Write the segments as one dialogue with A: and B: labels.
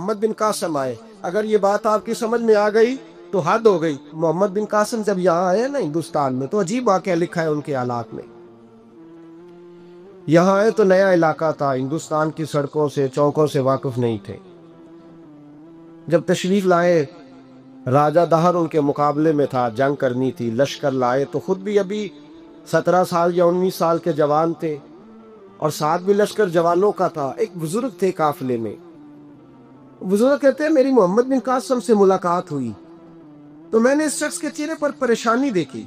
A: محمد بن قاسم آئے. اگر یہ بات آپ کی سمجھ میں آ گئی تو حد ہو گئی. محمد بن قاسم جب یہاں آئے نا ہندوستان میں تو عجیب واقعہ لکھا ہے ان کے حالات میں. یہاں آئے تو نیا علاقہ تھا، ہندوستان کی سڑکوں سے چوکوں سے واقف نہیں تھے. جب تشریف لائے راجہ دہر ان کے مقابلے میں تھا، جنگ کرنی تھی، لشکر لائے تو خود بھی ابھی 17 سال یا 19 سال کے جوان تھے اور ساتھ بھی لشکر جوانوں کا تھا. ایک بزرگ تھے قافلے میں. بزرگ کہتے ہیں میری محمد بن قاسم سے ملاقات ہوئی تو میں نے اس شخص کے چہرے پر پریشانی دیکھی،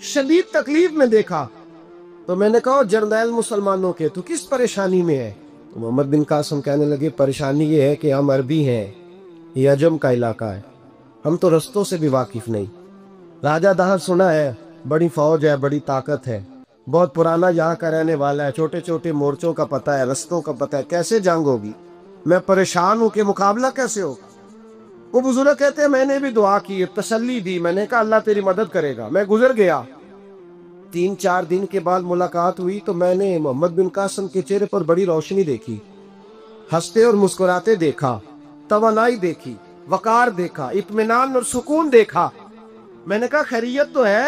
A: شدید تکلیف میں دیکھا. تو میں نے کہا جرنیل مسلمانوں کے تو کس پریشانی میں ہے؟ تو محمد بن قاسم کہنے لگے پریشانی یہ ہے کہ ہم عربی ہیں، یہ عجم کا علاقہ ہے، ہم تو رستوں سے بھی واقف نہیں. راجہ دہر سنا ہے بڑی فوج ہے، بڑی طاقت ہے، بہت پرانا یہاں کا رہنے والا ہے، چھوٹے چھوٹے مورچوں کا پتہ ہے، رستوں کا پتہ ہے، کیسے جنگ ہوگی؟ میں پریشان ہوں کہ مقابلہ کیسے ہو. وہ بزرگ کہتے ہیں میں نے بھی دعا کی، تسلی دی، میں نے کہا اللہ تیری مدد کرے گا. میں گزر گیا. 3-4 دن کے بعد ملاقات ہوئی تو میں نے محمد بن قاسم کے چہرے پر بڑی روشنی دیکھی، ہنستے اور مسکراتے دیکھا، توانائی دیکھی، وقار دیکھا، اطمینان اور سکون دیکھا. میں نے کہا خیریت تو ہے،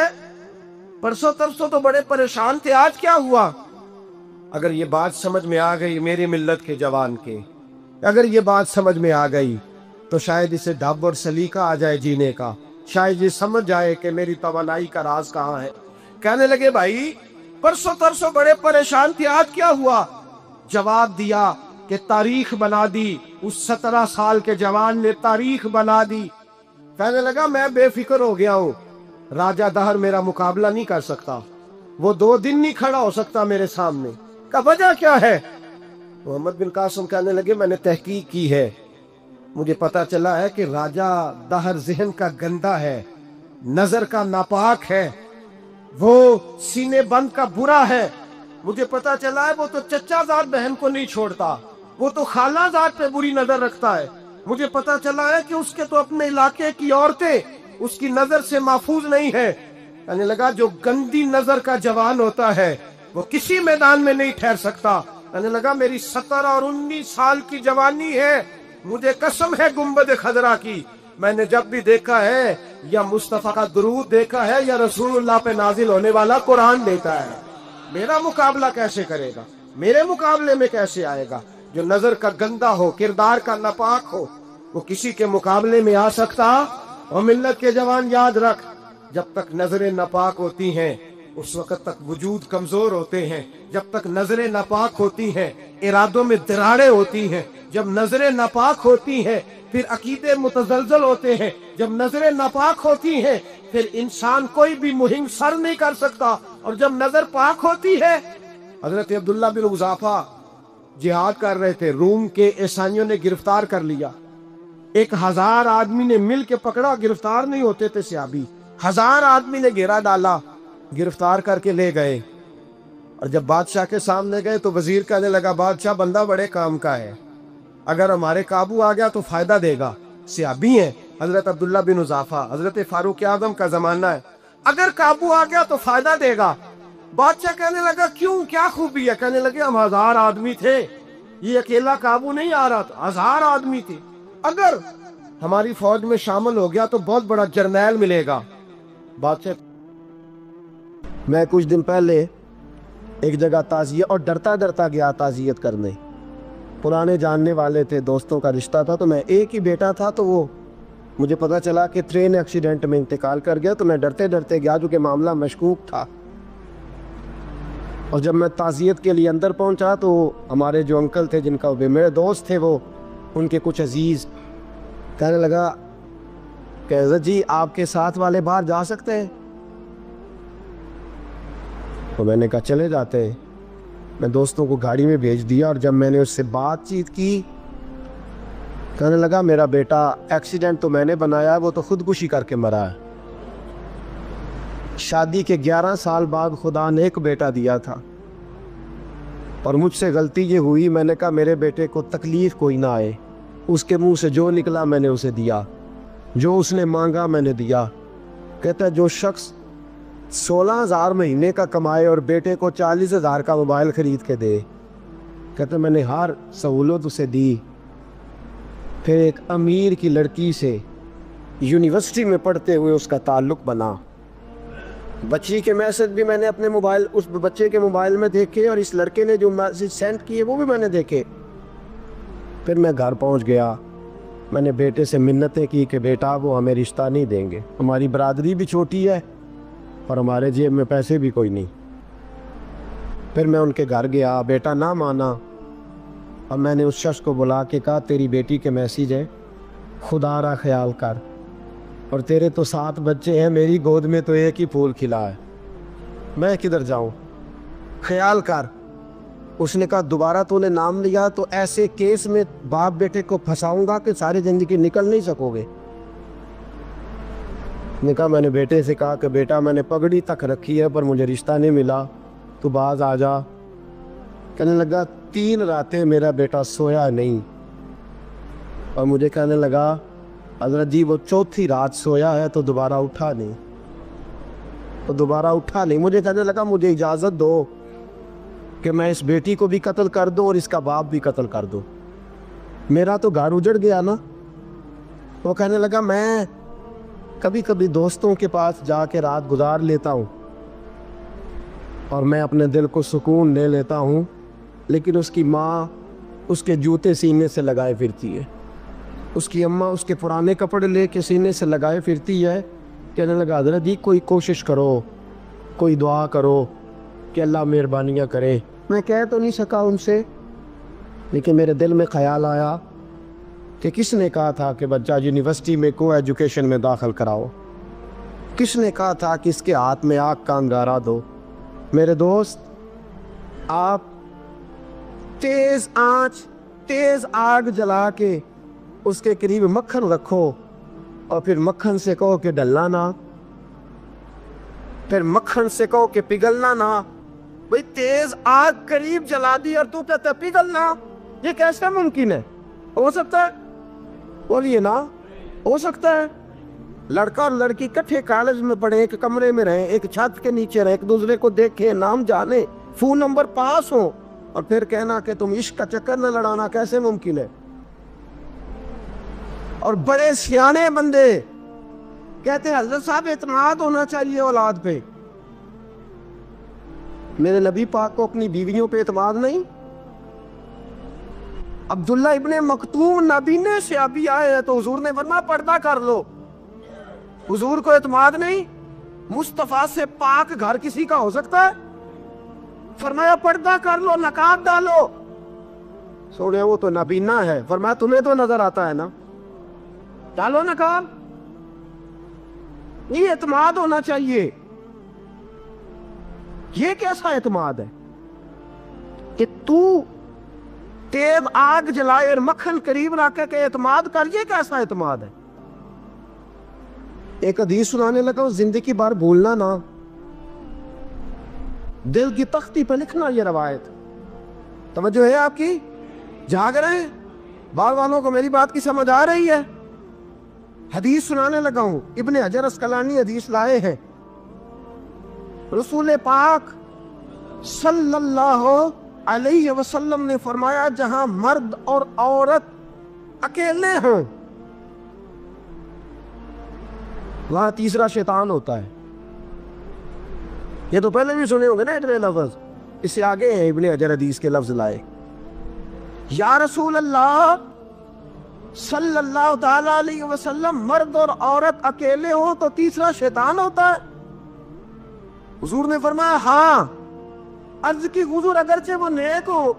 A: پرسوں ترسوں تو بڑے پریشان تھے، آج کیا ہوا؟ اگر یہ بات سمجھ میں آ گئی میری ملت کے جوان کے، اگر یہ بات سمجھ میں آ گئی تو شاید اسے ڈھب اور سلیقہ آ جائے جینے کا، شاید یہ سمجھ جائے کہ میری توانائی کا راز کہاں ہے. کہنے لگے بھائی پرسوں ترسوں بڑے پریشان تھے، آج کیا ہوا؟ جواب دیا کہ تاریخ بنا دی. اس 17 سال کے جوان نے تاریخ بنا دی. کہنے لگا میں بے فکر ہو گیا ہوں، راجہ دہر میرا مقابلہ نہیں کر سکتا، وہ 2 دن نہیں کھڑا ہو سکتا میرے سامنے. کا وجہ کیا ہے؟ محمد بن قاسم کہنے لگے میں نے تحقیق کی ہے، مجھے پتا چلا ہے کہ راجہ دہر ذہن کا گندا ہے، نظر کا ناپاک ہے، وہ سینے بند کا برا ہے. مجھے پتا چلا ہے وہ تو چچا زاد بہن کو نہیں چھوڑتا، وہ تو خالہ زاد پہ بری نظر رکھتا ہے. مجھے پتا چلا ہے کہ اس کے تو اپنے علاقے کی عورتیں اس کی نظر سے محفوظ نہیں ہے. کہنے لگا جو گندی نظر کا جوان ہوتا ہے وہ کسی میدان میں نہیں ٹھہر سکتا. کہنے لگا میری 17 اور 19 سال کی جوانی ہے، مجھے قسم ہے گنبد خضرا کی، میں نے جب بھی دیکھا ہے یا مصطفیٰ کا درود دیکھا ہے یا رسول اللہ پہ نازل ہونے والا قرآن دیتا ہے. میرا مقابلہ کیسے کرے گا؟ میرے مقابلے میں کیسے آئے گا؟ جو نظر کا گندا ہو، کردار کا ناپاک ہو، وہ کسی کے مقابلے میں آ سکتا؟ اور ملت کے جوان یاد رکھ، جب تک نظریں ناپاک ہوتی ہیں اس وقت تک وجود کمزور ہوتے ہیں. جب تک نظریں ناپاک ہوتی ہیں ارادوں میں دراڑیں ہوتی ہیں. جب نظریں ناپاک ہوتی ہیں پھر عقیدے متزلزل ہوتے ہیں. جب نظریں ناپاک ہوتی ہیں پھر انسان کوئی بھی مہم سر نہیں کر سکتا. اور جب نظر پاک ہوتی ہے، حضرت عبداللہ بن حذافہ جہاد کر رہے تھے، روم کے عیسائیوں نے گرفتار کر لیا. 1000 آدمی نے مل کے پکڑا، گرفتار نہیں ہوتے تھے صحابی. 1000 آدمی نے گھیرا ڈالا، گرفتار کر کے لے گئے. اور جب بادشاہ کے سامنے گئے تو وزیر کہنے لگا بادشاہ بندہ بڑے کام کا ہے، اگر ہمارے قابو آ گیا تو فائدہ دے گا. صحابی ہیں حضرت عبداللہ بن حذافہ، حضرت فاروق اعظم کا زمانہ ہے، اگر قابو آ گیا تو فائدہ دے گا. بادشاہ کہنے لگا کیوں، کیا خوبی ہے؟ کہنے لگے ہم 1000 آدمی تھے، یہ اکیلا قابو نہیں آ رہا تھا، 1000 آدمی تھے، اگر ہماری فوج میں شامل ہو گیا تو بہت بڑا جرنیل ملے گا. بادشاہ میں کچھ دن پہلے ایک جگہ تعزیت، اور ڈرتا ڈرتا گیا تعزیت کرنے، پرانے جاننے والے تھے، دوستوں کا رشتہ تھا، تو میں ایک ہی بیٹا تھا، تو وہ مجھے پتا چلا کہ ٹرین ایکسیڈنٹ میں انتقال کر گیا. تو میں ڈرتے ڈرتے گیا کیونکہ معاملہ مشکوک تھا. اور جب میں تعزیت کے لیے اندر پہنچا تو ہمارے جو انکل تھے جن کا وہ میرے دوست تھے، وہ ان کے کچھ عزیز کہنے لگا کہ عزت جی آپ کے ساتھ والے باہر جا سکتے ہیں؟ تو میں نے کہا چلے جاتے ہیں. میں دوستوں کو گاڑی میں بھیج دیا اور جب میں نے اس سے بات چیت کی کہنے لگا میرا بیٹا ایکسیڈنٹ تو میں نے بنایا ہے، وہ تو خودکشی کر کے مرا ہے. شادی کے 11 سال بعد خدا نے ایک بیٹا دیا تھا اور مجھ سے غلطی یہ ہوئی، میں نے کہا میرے بیٹے کو تکلیف کوئی نہ آئے. اس کے منہ سے جو نکلا میں نے اسے دیا، جو اس نے مانگا میں نے دیا. کہتا ہے جو شخص 16,000 مہینے کا کمائے اور بیٹے کو 40,000 کا موبائل خرید کے دے، کہتا ہے میں نے ہر سہولت اسے دی. پھر ایک امیر کی لڑکی سے یونیورسٹی میں پڑھتے ہوئے اس کا تعلق بنا. بچی کے میسج بھی میں نے اپنے موبائل اس بچے کے موبائل میں دیکھے, اور اس لڑکے نے جو میسج سینڈ کیے وہ بھی میں نے دیکھے. پھر میں گھر پہنچ گیا, میں نے بیٹے سے منتیں کی کہ بیٹا وہ ہمیں رشتہ نہیں دیں گے, ہماری برادری بھی چھوٹی ہے اور ہمارے جیب میں پیسے بھی کوئی نہیں. پھر میں ان کے گھر گیا, بیٹا نہ مانا, اور میں نے اس شخص کو بلا کے کہا تیری بیٹی کے میسیج ہے, خدا را خیال کر, اور تیرے تو 7 بچے ہیں, میری گود میں تو ایک ہی پھول کھلا ہے, میں کدھر جاؤں, خیال کر. اس نے کہا دوبارہ تو نے نام لیا تو ایسے کیس میں باپ بیٹے کو پھنساؤں گا کہ ساری زندگی نکل نہیں سکو گے. نے کہا میں نے بیٹے سے کہا کہ بیٹا میں نے پگڑی تک رکھی ہے پر مجھے رشتہ نہیں ملا, تو باز آ جا. کہنے لگا 3 راتیں میرا بیٹا سویا نہیں, اور مجھے کہنے لگا حضرت جی وہ 4تھی رات سویا ہے تو دوبارہ اٹھا نہیں, مجھے کہنے لگا مجھے اجازت دو کہ میں اس بیٹی کو بھی قتل کر دوں اور اس کا باپ بھی قتل کر دوں, میرا تو گھر اجڑ گیا نا. وہ کہنے لگا میں کبھی کبھی دوستوں کے پاس جا کے رات گزار لیتا ہوں اور میں اپنے دل کو سکون لے لیتا ہوں, لیکن اس کی ماں اس کے جوتے سینے سے لگائے پھرتی ہے, اس کی اماں اس کے پرانے کپڑے لے کے سینے سے لگائے پھرتی ہے. کہنے لگا حضرت جی کوئی کوشش کرو, کوئی دعا کرو کہ اللہ مہربانیاں کرے. میں کہہ تو نہیں سکا ان سے, لیکن میرے دل میں خیال آیا کہ کس نے کہا تھا کہ بچہ یونیورسٹی میں کو ایجوکیشن میں داخل کراؤ, کس نے کہا تھا کہ اس کے ہاتھ میں آگ کا انگارہ دو. میرے دوست, آپ تیز آنچ تیز آگ جلا کے اس کے قریب مکھن رکھو اور پھر مکھن سے کہو کہ ڈلنا نہ, پھر مکھن سے کہو کہ پگھلنا نہ. بھئی تیز آگ قریب جلا دی اور تو کہتا ہے پگھلنا, یہ کیسے ممکن ہے؟ ہو سکتا ہے؟ بولیے نا, ہو سکتا ہے؟ لڑکا اور لڑکی کٹھے کالج میں پڑھیں, ایک کمرے میں رہیں, ایک چھت کے نیچے رہیں, ایک دوسرے کو دیکھیں, نام جانے, فون نمبر پاس ہوں, اور پھر کہنا کہ تم عشق کا چکر نہ لڑانا, کیسے ممکن ہے؟ اور بڑے سیانے بندے کہتے ہیں حضرت صاحب اعتماد ہونا چاہیے اولاد پہ. میرے نبی پاک کو اپنی بیویوں پہ اعتماد نہیں؟ عبداللہ ابن مکتوم نابینے سے ابھی آئے ہیں تو حضور نے فرمایا پردہ کر لو. حضور کو اعتماد نہیں؟ مصطفیٰ سے پاک گھر کسی کا ہو سکتا ہے؟ فرمایا پردہ کر لو, نقاب ڈالو. سوڑے وہ تو نابینا ہے, فرمایا تمہیں تو نظر آتا ہے نا, ڈالو نقاب. یہ اعتماد ہونا چاہیے. یہ کیسا اعتماد ہے کہ تو تیز آگ جلائے اور مکھن قریب رکھ کے اعتماد کر, یہ کیسا اعتماد ہے؟ ایک حدیث سنانے لگا, زندگی بار بھولنا نہ, دل کی تختی پہ لکھنا. یہ روایت توجہ ہے آپ کی؟ جاگ رہے ہیں بال والوں کو میری بات کی سمجھ آ رہی ہے؟ حدیث سنانے لگا ہوں, ابن حجر اسقلانی حدیث لائے ہیں. رسول پاک صلی اللہ علیہ وسلم نے فرمایا جہاں مرد اور عورت اکیلے ہوں وہاں تیسرا شیطان ہوتا ہے. یہ تو پہلے بھی سنے ہوں گے نا اتنے لفظ, اس سے آگے ہیں ابن حجر حدیث کے لفظ لائے. یا رسول اللہ صلی اللہ تعالیٰ علیہ وسلم مرد اور عورت اکیلے ہوں تو تیسرا شیطان ہوتا ہے؟ حضور نے فرمایا ہاں. عرض کی حضور اگرچہ وہ نیک ہو,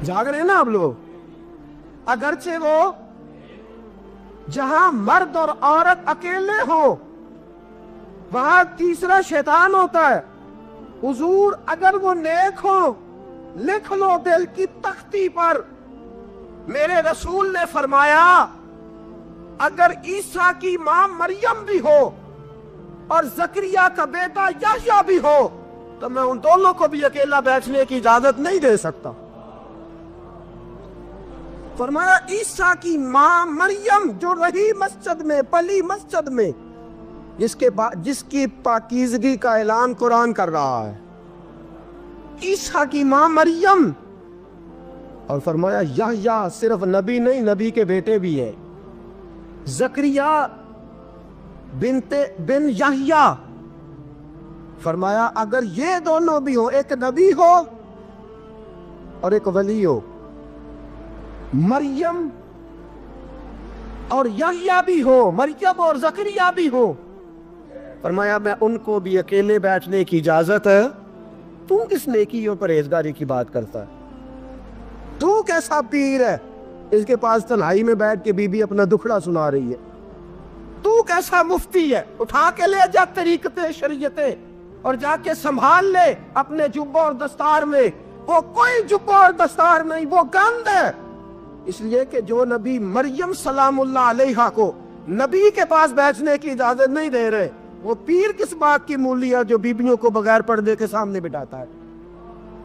A: جاگ رہے ہیں نا آپ لوگ, اگرچہ وہ جہاں مرد اور عورت اکیلے ہو وہاں تیسرا شیطان ہوتا ہے. حضور اگر وہ نیک ہو لکھ لو دل کی تختی پر. میرے رسول نے فرمایا اگر عیسیٰ کی ماں مریم بھی ہو اور زکریا کا بیٹا یحییٰ بھی ہو تو میں ان دونوں کو بھی اکیلا بیٹھنے کی اجازت نہیں دے سکتا. فرمایا عیسیٰ کی ماں مریم جو رہی مسجد میں, پلی مسجد میں, جس کی پاکیزگی کا اعلان قرآن کر رہا ہے, عیسیٰ کی ماں مریم اور فرمایا یحییٰ صرف نبی نہیں، نبی کے بیٹے بھی ہیں، زکریا بن یحییٰ۔ فرمایا اگر یہ دونوں بھی ہو، ایک نبی ہو اور ایک ولی ہو، مریم اور یحییٰ بھی ہو، مریم اور زکریا بھی ہو، فرمایا میں ان کو بھی اکیلے بیٹھنے کی اجازت ہے، تو کس نیکی اور پرہیزگاری کی بات کرتا ہے؟ تو کیسا پیر ہے اس کے پاس تنہائی میں بیٹھ کے بی بی اپنا دکھڑا سنا رہی ہے؟ تو کیسا مفتی ہے؟ اٹھا کے لے جا طریقتیں شریعتیں اور جا کے سنبھال لے اپنے جبہ اور دستار میں۔ وہ کوئی جبہ اور دستار نہیں، وہ گند ہے، اس لیے کہ جو نبی مریم سلام اللہ علیہا کو نبی کے پاس بیٹھنے کی اجازت نہیں دے رہے، وہ پیر کس بات کی مولی ہے جو بیبیوں کو بغیر پردے کے سامنے بٹھاتا ہے؟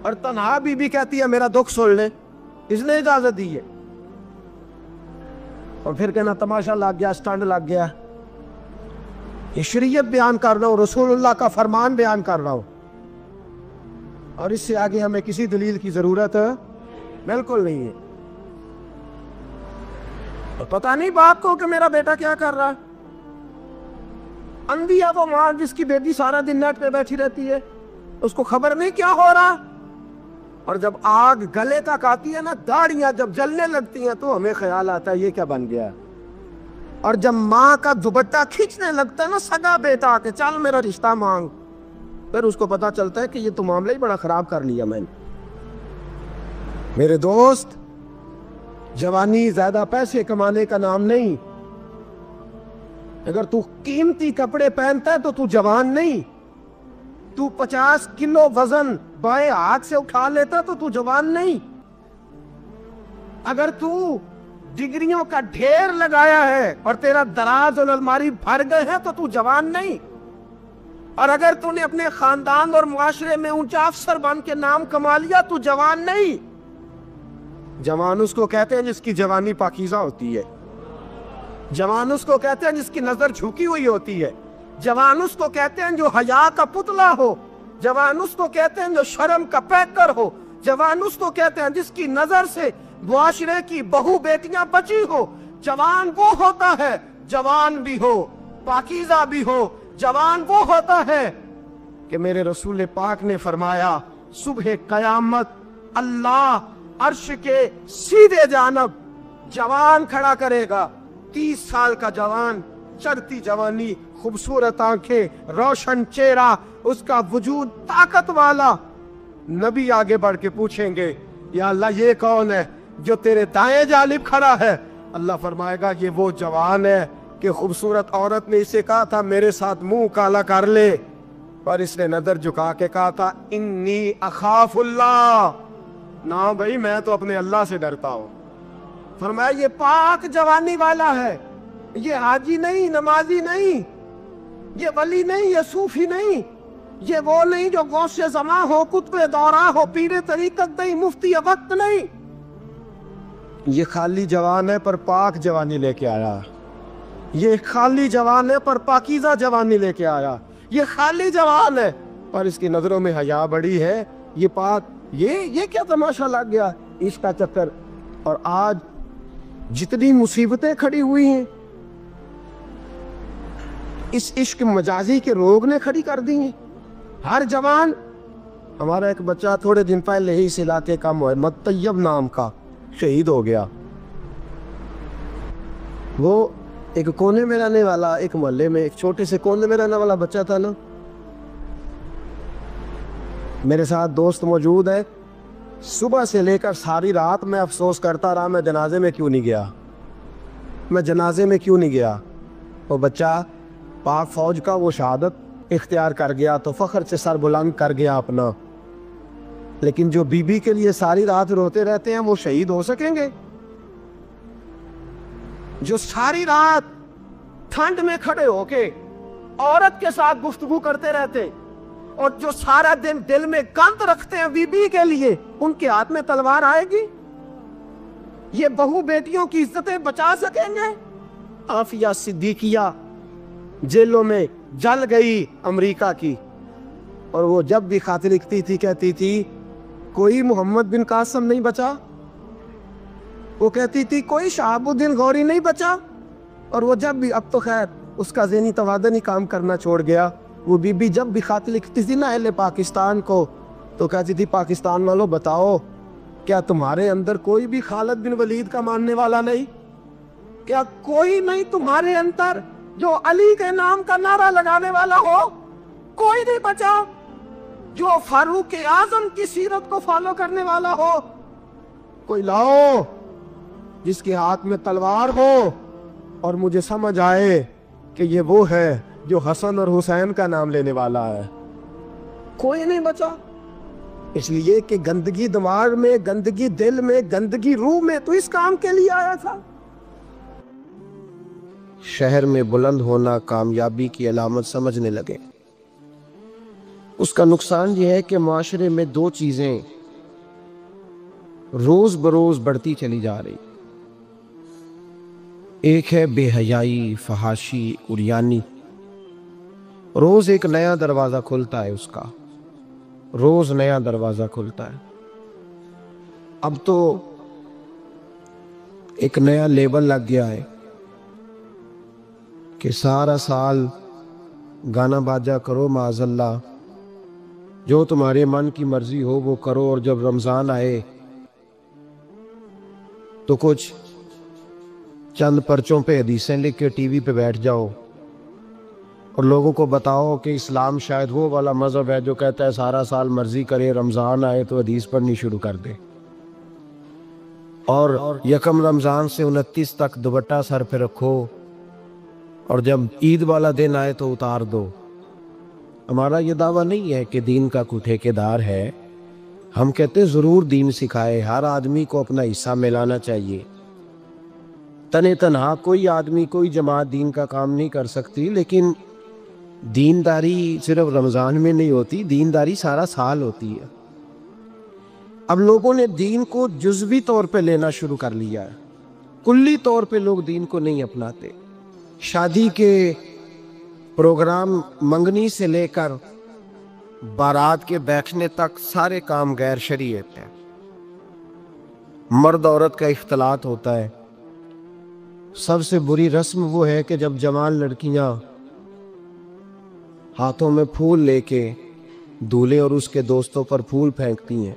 A: اور تنہا بی بی کہتی ہے میرا دکھ سن لے، اس نے اجازت دی ہے، اور پھر کہنا تماشا لگ گیا، سٹنڈ لگ گیا۔ یہ شریعت بیان کر رہا ہوں، رسول اللہ کا فرمان بیان کر رہا ہوں، اور اس سے آگے ہمیں کسی دلیل کی ضرورت بالکل نہیں ہے۔ اور پتہ نہیں باپ کو کہ میرا بیٹا کیا کر رہا ہے؟ اندھی ہے وہ ماں جس کی بیٹی سارا دن نیٹ پہ بیٹھی رہتی ہے، اس کو خبر نہیں کیا ہو رہا؟ اور جب آگ گلے تک آتی ہے نا، داڑیاں جب جلنے لگتی ہیں تو ہمیں خیال آتا ہے یہ کیا بن گیا۔ اور جب ماں کا دوپٹہ کھینچنے لگتا ہے نا سگا بیٹا آ کے چل میرا رشتہ مانگ، پھر اس کو پتا چلتا ہے کہ یہ تو معاملہ ہی بڑا خراب کر لیا میں نے۔ میرے دوست، جوانی زیادہ پیسے کمانے کا نام نہیں۔ اگر تو قیمتی کپڑے پہنتا ہے تو تو جوان نہیں۔ تو 50 کلو وزن بائیں ہاتھ سے اٹھا لیتا تو تو جوان نہیں۔ اگر تو ڈگریوں کا ڈھیر لگایا ہے اور تیرا دراز اور الماری بھر گئے ہیں تو تو جوان نہیں۔ اور اگر تو نے اپنے خاندان اور معاشرے میں اونچا افسر بن کے نام کما لیا تو جوان نہیں۔ جوان اس کو کہتے ہیں جس کی جوانی پاکیزہ ہوتی ہے، جوان اس کو کہتے ہیں جس کی نظر جھکی ہوئی ہوتی ہے، جوان اس کو کہتے ہیں جو حیا کا پتلا ہو، جوان اس کو کہتے ہیں جو شرم کا پیکر ہو، جوان اس کو کہتے ہیں جس کی نظر سے معاشرے کی بہو بیٹیاں بچی ہو۔ جوان وہ ہوتا ہے، جوان بھی ہو پاکیزہ بھی ہو، جوان وہ ہوتا ہے کہ میرے رسول پاک نے فرمایا صبح قیامت اللہ عرش کے سیدھے جانب جوان کھڑا کرے گا، 30 سال کا جوان، چڑھتی جوانی، خوبصورت آنکھیں، روشن چہرہ، اس کا وجود طاقت والا۔ نبی آگے بڑھ کے پوچھیں گے یا اللہ یہ کون ہے جو تیرے دائیں جانب کھڑا ہے؟ اللہ فرمائے گا یہ وہ جوان ہے کہ خوبصورت عورت نے اسے کہا تھا میرے ساتھ منہ کالا کر لے، پر اس نے نظر جھکا کے کہا تھا انی اخاف اللہ، نہ بھائی میں تو اپنے اللہ سے ڈرتا ہوں۔ فرمایا یہ پاک جوانی والا ہے، یہ حاجی نہیں، نمازی نہیں، یہ ولی نہیں، یہ صوفی نہیں، یہ وہ نہیں جو غوث زماں ہو، قطب دورہ ہو، پیر طریقت نہیں، مفتی وقت نہیں۔ یہ خالی جوان ہے پر پاک جوانی لے کے آیا، یہ خالی جوان ہے پر پاکیزہ جوانی لے کے آیا، یہ خالی جوان ہے پر اس کی نظروں میں حیا بڑی ہے، یہ پاک۔ یہ کیا تماشا لگ گیا عشق کا چکر۔ اور آج جتنی مصیبتیں کھڑی ہوئی ہیں اس عشق مجازی کے روگ نے کھڑی کر دی ہیں۔ ہر جوان، ہمارا ایک بچہ تھوڑے دن پہلے ہی اس علاقے کا محمد طیب نام کا شہید ہو گیا۔ وہ ایک کونے میں رہنے والا، ایک محلے میں ایک چھوٹے سے کونے میں رہنے والا بچہ تھا نا، میرے ساتھ دوست موجود ہے، صبح سے لے کر ساری رات میں افسوس کرتا رہا میں جنازے میں کیوں نہیں گیا، میں جنازے میں کیوں نہیں گیا۔ وہ بچہ پاک فوج کا وہ شہادت اختیار کر گیا تو فخر سے سر بلند کر گیا اپنا، لیکن جو بی بی کے لیے ساری رات روتے رہتے ہیں وہ شہید ہو سکیں گے؟ جو ساری رات ٹھنڈ میں کھڑے ہو کے عورت کے ساتھ گفتگو کرتے رہتے اور جو سارا دن دل میں گند رکھتے ہیں بی بی کے لیے، ان کے ہاتھ میں تلوار آئے گی؟ یہ بہو بیٹیوں کی عزتیں بچا سکیں گے؟ عافیہ صدیقیہ جیلوں میں جل گئی امریکہ کی، اور وہ جب بھی خاطر لکھتی تھی کہتی تھی کوئی محمد بن قاسم نہیں بچا، وہ کہتی تھی کوئی شہابالدین غوری نہیں بچا، اور وہ جب بھی، اب تو خیر اس کا ذہنی توازن ہی کام کرنا چھوڑ گیا، وہ بی بی جب بھی خط لکھتی تھی نا اہل پاکستان کو تو کہتی تھی پاکستان والوں بتاؤ کیا تمہارے اندر کوئی بھی خالد بن ولید کا ماننے والا نہیں؟ کیا کوئی نہیں تمہارے اندر جو علی کے نام کا نعرہ لگانے والا ہو؟ کوئی نہیں بچا جو فاروق اعظم کی سیرت کو فالو کرنے والا ہو؟ کوئی لاؤ جس کے ہاتھ میں تلوار ہو اور مجھے سمجھ آئے کہ یہ وہ ہے جو حسن اور حسین کا نام لینے والا ہے۔ کوئی نہیں بچا، اس لیے کہ گندگی دماغ میں، گندگی دل میں، گندگی روح میں تو اس کام کے لیے آیا تھا۔ شہر میں بلند ہونا کامیابی کی علامت سمجھنے لگے۔ اس کا نقصان یہ ہے کہ معاشرے میں دو چیزیں روز بروز بڑھتی چلی جا رہی، ایک ہے بے حیائی، فحاشی، عریانی۔ روز ایک نیا دروازہ کھلتا ہے اس کا، روز نیا دروازہ کھلتا ہے۔ اب تو ایک نیا لیبل لگ گیا ہے کہ سارا سال گانا باجا کرو، معاذ اللہ جو تمہارے من کی مرضی ہو وہ کرو، اور جب رمضان آئے تو کچھ چند پرچوں پہ حدیثیں لکھ کے ٹی وی پہ بیٹھ جاؤ اور لوگوں کو بتاؤ کہ اسلام شاید وہ والا مذہب ہے جو کہتا ہے سارا سال مرضی کرے، رمضان آئے تو حدیث پڑھنی شروع کر دے، اور یکم رمضان سے 29 تک دوپٹہ سر پہ رکھو، اور جب عید والا دن آئے تو اتار دو۔ ہمارا یہ دعویٰ نہیں ہے کہ دین کا کوئی ٹھیکیدار ہے، ہم کہتے ضرور دین سکھائے، ہر آدمی کو اپنا حصہ ملانا چاہیے۔ تنے تنہا کوئی آدمی، کوئی جماعت دین کا کام نہیں کر سکتی، لیکن دینداری صرف رمضان میں نہیں ہوتی، دینداری سارا سال ہوتی ہے۔ اب لوگوں نے دین کو جزوی طور پہ لینا شروع کر لیا ہے، کلی طور پہ لوگ دین کو نہیں اپناتے۔ شادی کے پروگرام منگنی سے لے کر بارات کے بیٹھنے تک سارے کام غیر شرعی ہیں۔ مرد عورت کا اختلاط ہوتا ہے۔ سب سے بری رسم وہ ہے کہ جب جوان لڑکیاں ہاتھوں میں پھول لے کے دولہے اور اس کے دوستوں پر پھول پھینکتی ہیں،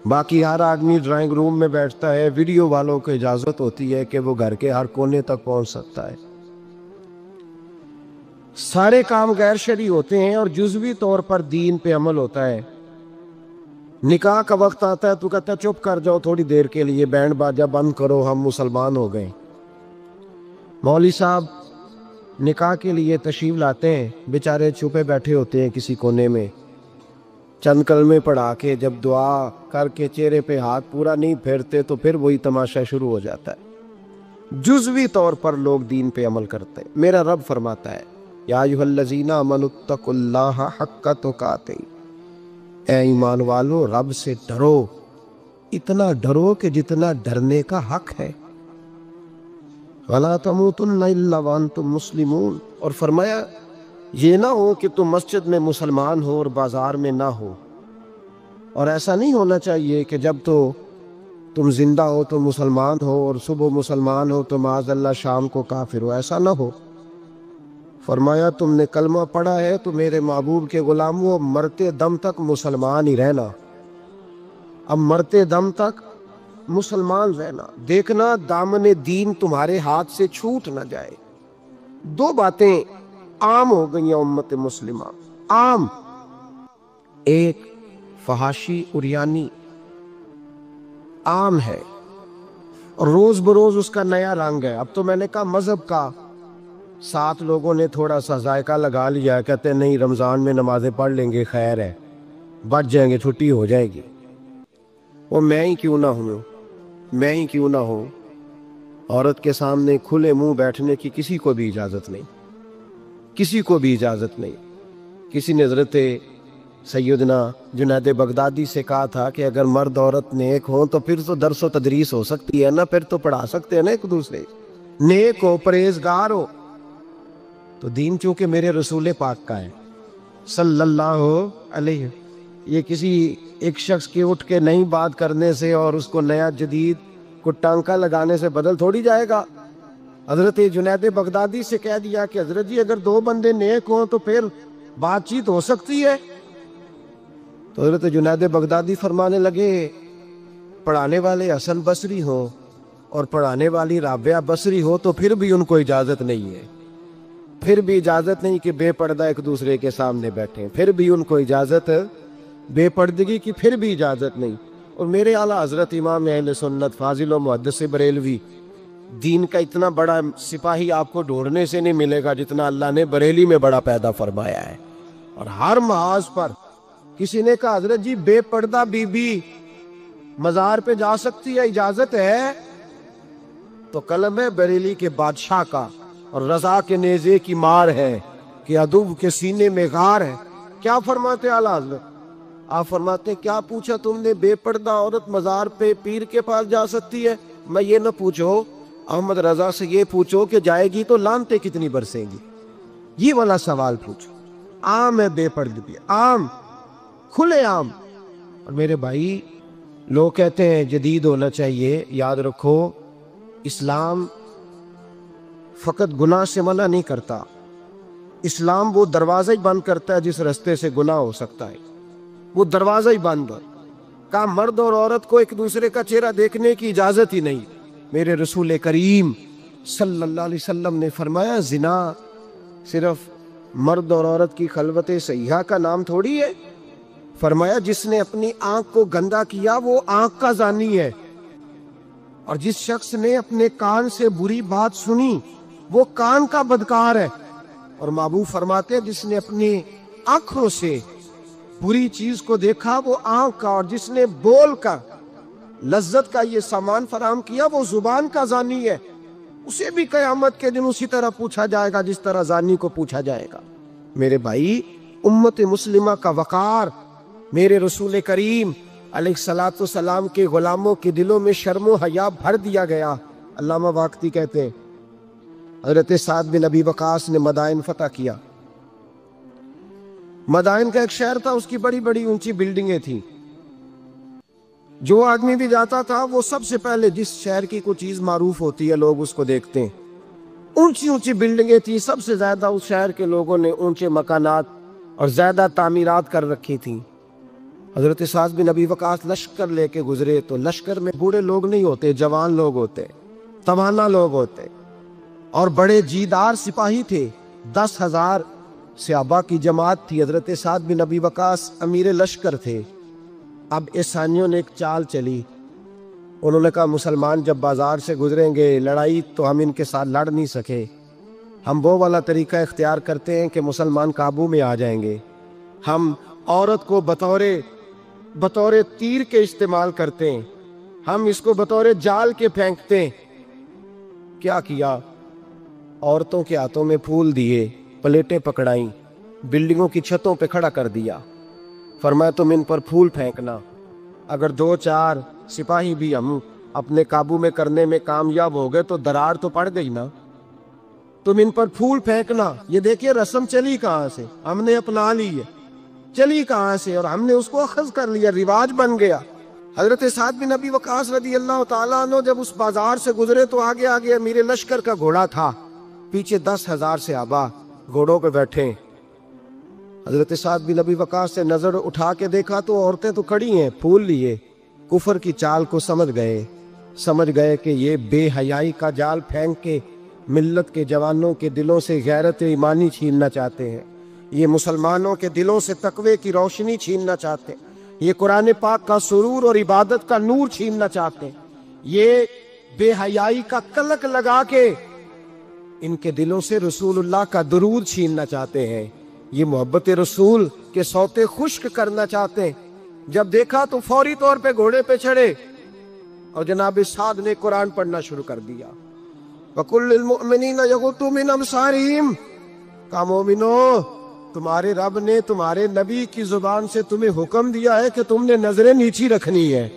A: باقی ہر آدمی ڈرائنگ روم میں بیٹھتا ہے، ویڈیو والوں کو اجازت ہوتی ہے کہ وہ گھر کے ہر کونے تک پہنچ سکتا ہے۔ سارے کام غیر شرعی ہوتے ہیں اور جزوی طور پر دین پہ عمل ہوتا ہے۔ نکاح کا وقت آتا ہے تو کہتا ہے چپ کر جاؤ تھوڑی دیر کے لیے، بینڈ باجا بند کرو، ہم مسلمان ہو گئے۔ مولوی صاحب نکاح کے لیے تشریف لاتے ہیں، بیچارے چھپے بیٹھے ہوتے ہیں کسی کونے میں، چند کلمے پڑھا کے جب دعا کر کے چہرے پہ ہاتھ پورا نہیں پھیرتے تو پھر وہی تماشا شروع ہو جاتا ہے۔ جزوی طور پر لوگ دین پہ عمل کرتے ہیں۔ میرا رب فرماتا ہے یا ایھا الذین آمنوا اتقوا اللہ حق تقاتہ، اے ایمان والو رب سے ڈرو، اتنا ڈرو کہ جتنا ڈرنے کا حق ہے۔ وَلَا تَمُوتُنَّ إِلَّا وَأَنْتُمْ مُسْلِمُونَ، اور فرمایا یہ نہ ہو کہ تم مسجد میں مسلمان ہو اور بازار میں نہ ہو، اور ایسا نہیں ہونا چاہیے کہ جب تو تم زندہ ہو تو مسلمان ہو اور صبح مسلمان ہو تو معاذ اللہ شام کو کافر ہو، ایسا نہ ہو۔ فرمایا تم نے کلمہ پڑھا ہے تو میرے محبوب کے غلاموں مرتے دم تک مسلمان ہی رہنا، اب مرتے دم تک مسلمان رہنا، دیکھنا دامن دین تمہارے ہاتھ سے چھوٹ نہ جائے۔ دو باتیں عام ہو گئی ہیں امت مسلمہ، عام، ایک فحاشی عریانی عام ہے، اور روز بروز اس کا نیا رنگ ہے۔ اب تو میں نے کہا مذہب کا ساتھ لوگوں نے تھوڑا سا ذائقہ لگا لیا، کہتے ہیں نہیں رمضان میں نمازیں پڑھ لیں گے، خیر ہے، بچ جائیں گے، چھٹی ہو جائے گی۔ وہ میں ہی کیوں نہ ہوں، میں ہی کیوں نہ ہوں، عورت کے سامنے کھلے منہ بیٹھنے کی کسی کو بھی اجازت نہیں، کسی کو بھی اجازت نہیں۔ کسی نے حضرت سیدنا جنید بغدادی سے کہا تھا کہ اگر مرد عورت نیک ہوں تو پھر تو درس و تدریس ہو سکتی ہے نا، پھر تو پڑھا سکتے ہیں نا ایک دوسرے، نیک ہو، پرہیزگار ہو۔ تو دین چونکہ میرے رسول پاک کا ہے صلی اللہ علیہ، یہ کسی ایک شخص کے اٹھ کے نہیں بات کرنے سے اور اس کو نیا جدید کو ٹانکا لگانے سے بدل تھوڑی جائے گا۔ حضرت جنید بغدادی سے کہہ دیا کہ حضرت جی اگر دو بندے نیک ہوں تو پھر بات چیت ہو سکتی ہے۔ تو حضرت جنید بغدادی فرمانے لگے پڑھانے والے حسن بصری ہوں اور پڑھانے والی رابعہ بصری ہو تو پھر بھی ان کو اجازت نہیں ہے، پھر بھی اجازت نہیں کہ بے پردہ ایک دوسرے کے سامنے بیٹھیں، پھر بھی ان کو اجازت، بے پردگی کی پھر بھی اجازت نہیں۔ اور میرے اعلیٰ حضرت امام اہل سنت فاضل و محدث بریلوی، دین کا اتنا بڑا سپاہی آپ کو ڈھونڈنے سے نہیں ملے گا جتنا اللہ نے بریلی میں بڑا پیدا فرمایا ہے۔ اور ہر محاذ پر کسی نے کہا حضرت جی بے پردہ بی بی مزار پہ جا سکتی ہے، اجازت ہے؟ تو قلم ہے بریلی کے بادشاہ کا اور رضا کے نیزے کی مار ہے کہ عدو کے سینے میں غار ہے۔ کیا فرماتے اعلیٰ حضرت؟ آپ فرماتے کیا پوچھا تم نے، بے پردہ عورت مزار پہ پیر کے پاس جا سکتی ہے؟ میں یہ نہ پوچھو، احمد رضا سے یہ پوچھو کہ جائے گی تو لانتے کتنی برسیں گی، یہ والا سوال پوچھو۔ عام ہے بے پردگی، عام، کھلے عام۔ اور میرے بھائی لوگ کہتے ہیں جدید ہونا چاہیے، یاد رکھو اسلام فقط گناہ سے منع نہیں کرتا، اسلام وہ دروازہ ہی بند کرتا ہے جس رستے سے گناہ ہو سکتا ہے، وہ دروازہ ہی بند ہے۔ کہا مرد اور عورت کو ایک دوسرے کا چہرہ دیکھنے کی اجازت ہی نہیں۔ میرے رسول کریم صلی اللہ علیہ وسلم نے فرمایا زنا صرف مرد اور عورت کی خلوت صحیحہ کا نام تھوڑی ہے، فرمایا جس نے اپنی آنکھ کو گندا کیا وہ آنکھ کا زانی ہے، اور جس شخص نے اپنے کان سے بری بات سنی وہ کان کا بدکار ہے، اور محبوب فرماتے ہیں جس نے اپنی آنکھوں سے بری چیز کو دیکھا وہ آنکھ کا، اور جس نے بول کا لذت کا یہ سامان فراہم کیا وہ زبان کا زانی ہے، اسے بھی قیامت کے دن اسی طرح پوچھا جائے گا جس طرح زانی کو پوچھا جائے گا۔ میرے بھائی امت مسلمہ کا وقار، میرے رسول کریم علیہ الصلوۃ والسلام کے غلاموں کے دلوں میں شرم و حیا بھر دیا گیا۔ علامہ واقعی کہتے ہیں حضرت سعد بن ابی وقاص نے مدائن فتح کیا۔ مدائن کا ایک شہر تھا، اس کی بڑی بڑی اونچی بلڈنگیں تھیں، جو آدمی بھی جاتا تھا وہ سب سے پہلے جس شہر کی کوئی چیز معروف ہوتی ہے لوگ اس کو دیکھتے ہیں، اونچی اونچی بلڈنگیں تھیں، سب سے زیادہ اس شہر کے لوگوں نے اونچے مکانات اور زیادہ تعمیرات کر رکھی تھیں۔ حضرت سعد بن ابی وقاص لشکر لے کے گزرے تو لشکر میں بوڑھے لوگ نہیں ہوتے، جوان لوگ ہوتے، توانا لوگ ہوتے، اور بڑے جیدار سپاہی تھے، 10,000 صحابہ کی جماعت تھی، حضرت سعد بن ابی وقاص امیر لشکر تھے۔ اب عیسائیوں نے ایک چال چلی، انہوں نے کہا مسلمان جب بازار سے گزریں گے لڑائی تو ہم ان کے ساتھ لڑ نہیں سکے، ہم وہ والا طریقہ اختیار کرتے ہیں کہ مسلمان قابو میں آ جائیں گے، ہم عورت کو بطور تیر کے استعمال کرتے ہیں، ہم اس کو بطور جال کے پھینکتے ہیں۔ کیا کیا؟ عورتوں کے ہاتھوں میں پھول دیے، پلیٹیں پکڑائیں، بلڈنگوں کی چھتوں پہ کھڑا کر دیا، فرمایا تم ان پر پھول پھینکنا، اگر 2-4 سپاہی بھی ہم اپنے قابو میں کرنے میں کامیاب ہو گئے تو درار تو پڑ گئی نا، تم ان پر پھول پھینکنا۔ یہ دیکھیے رسم چلی کہاں سے، ہم نے اپنا لی ہے، چلی کہاں سے اور ہم نے اس کو اخذ کر لیا، رواج بن گیا۔ حضرت سعد بن ابی وقاص رضی اللہ تعالیٰ عنہ جب اس بازار سے گزرے تو آگے آگے امیر لشکر کا گھوڑا تھا، پیچھے 10,000 صحابہ گھوڑوں پہ بیٹھے۔ حضرت سعد بن ابی وقاص سے نظر اٹھا کے دیکھا تو عورتیں تو کھڑی ہیں، پھول لیے، کفر کی چال کو سمجھ گئے کہ یہ بے حیائی کا جال پھینک کے ملت کے جوانوں کے دلوں سے غیرت ایمانی چھیننا چاہتے ہیں، یہ مسلمانوں کے دلوں سے تقوی کی روشنی چھیننا چاہتے ہیں، یہ قرآن پاک کا سرور اور عبادت کا نور چھیننا چاہتے ہیں، یہ بے حیائی کا کلک لگا کے ان کے دلوں سے رسول اللہ کا درود چھیننا چاہتے ہیں، یہ محبت رسول کے سوتے خشک کرنا چاہتے ہیں۔ جب دیکھا تو فوری طور پہ گھوڑے پہ چڑھے اور جناب سعد نے قرآن پڑھنا شروع کر دیا۔ وَقُلْ لِلْمُؤْمِنِينَ يَغُضُّوا مِنْ أَبْصَارِهِمْ، کہا مومنو تمہارے رب نے تمہارے نبی کی زبان سے تمہیں حکم دیا ہے کہ تم نے نظریں نیچی رکھنی ہے۔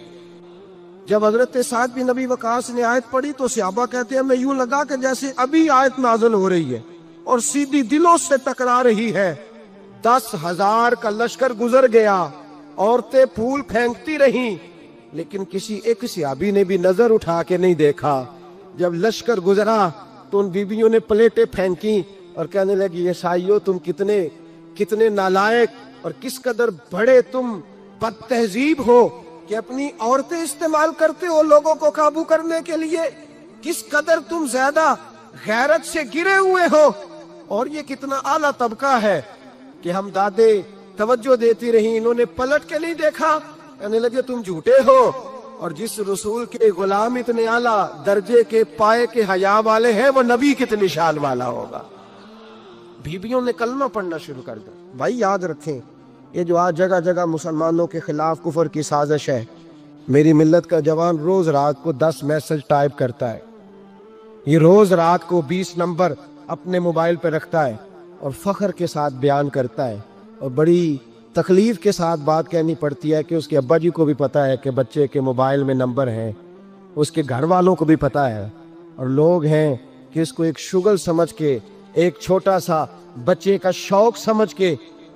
A: جب حضرت سعد بن ابی وقاص نے آیت پڑھی تو صحابہ کہتے ہیں میں یوں لگا کہ جیسے ابھی آیت نازل ہو رہی ہے اور سیدھی دلوں سے ٹکرا رہی ہے۔ 10,000 کا لشکر گزر گیا عورتیں پھول پھینکتی رہیں، لیکن کسی ایک صحابی نے بھی نظر اٹھا کے نہیں دیکھا۔ جب لشکر گزرا تو ان بیویوں نے پلیٹیں پھینکی اور کہنے لگی عیسائیوں تم کتنے نالائق اور کس قدر بڑے تم بد تہذیب ہو کہ اپنی عورتیں استعمال کرتے ہو لوگوں کو قابو کرنے کے لیے، کس قدر تم زیادہ غیرت سے گرے ہوئے ہو۔ اور یہ کتنا اعلیٰ طبقہ ہے کہ ہم دادے توجہ دیتی رہیں، انہوں نے پلٹ کے نہیں دیکھا، کہنے لگے تم جھوٹے ہو۔ اور جس رسول کے غلام اتنے اعلیٰ درجے کے پائے کے حیا والے ہیں وہ نبی کتنی شان والا ہوگا۔ بیویوں نے کلمہ پڑھنا شروع کر دیا۔ بھائی یاد رکھیں، یہ جو آج جگہ جگہ مسلمانوں کے خلاف کفر کی سازش ہے، میری ملت کا جوان روز رات کو 10 میسج ٹائپ کرتا ہے، یہ روز رات کو 20 نمبر اپنے موبائل پہ رکھتا ہے اور فخر کے ساتھ بیان کرتا ہے، اور بڑی تکلیف کے ساتھ بات کہنی پڑتی ہے کہ اس کے ابا جی کو بھی پتا ہے کہ بچے کے موبائل میں نمبر ہیں، اس کے گھر والوں کو بھی پتا ہے، اور لوگ ہیں کہ اس کو ایک شغل سمجھ کے، ایک چھوٹا سا بچے کا شوق سمجھ کے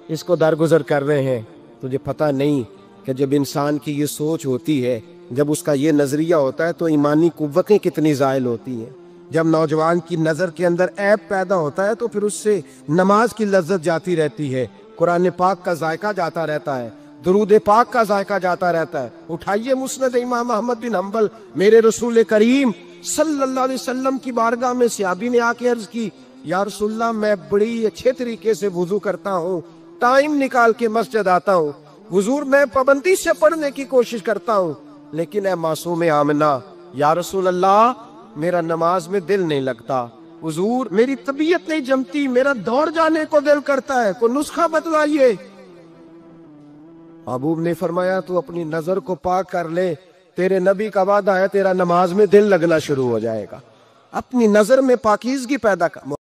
A: اس کو درگزر کر رہے ہیں۔ تجھے پتہ نہیں کہ جب انسان کی یہ سوچ ہوتی ہے، جب اس کا یہ نظریہ ہوتا ہے تو ایمانی قوتیں کتنی زائل ہوتی ہیں۔ جب نوجوان کی نظر کے اندر عیب پیدا ہوتا ہے تو پھر اس سے نماز کی لذت جاتی رہتی ہے، قرآن پاک کا ذائقہ جاتا رہتا ہے، درود پاک کا ذائقہ جاتا رہتا ہے۔ اٹھائیے مسند امام احمد بن حنبل، میرے رسول کریم صلی اللہ علیہ وسلم کی بارگاہ میں صحابی نے آ کے عرض کی، یا رسول اللہ میں بڑی اچھے طریقے سے وضو کرتا ہوں، ٹائم نکال کے مسجد آتا ہوں، حضور میں پابندی سے پڑھنے کی کوشش کرتا ہوں، لیکن اے معصوم آمنہ، یا رسول اللہ میرا نماز میں دل نہیں لگتا، حضور میری طبیعت نہیں جمتی، میرا دوڑ جانے کو دل کرتا ہے، کوئی نسخہ بتلائیے۔ محبوب نے فرمایا تو اپنی نظر کو پاک کر لے، تیرے نبی کا وعدہ ہے تیرا نماز میں دل لگنا شروع ہو جائے گا۔ اپنی نظر میں پاکیزگی پیدا کر۔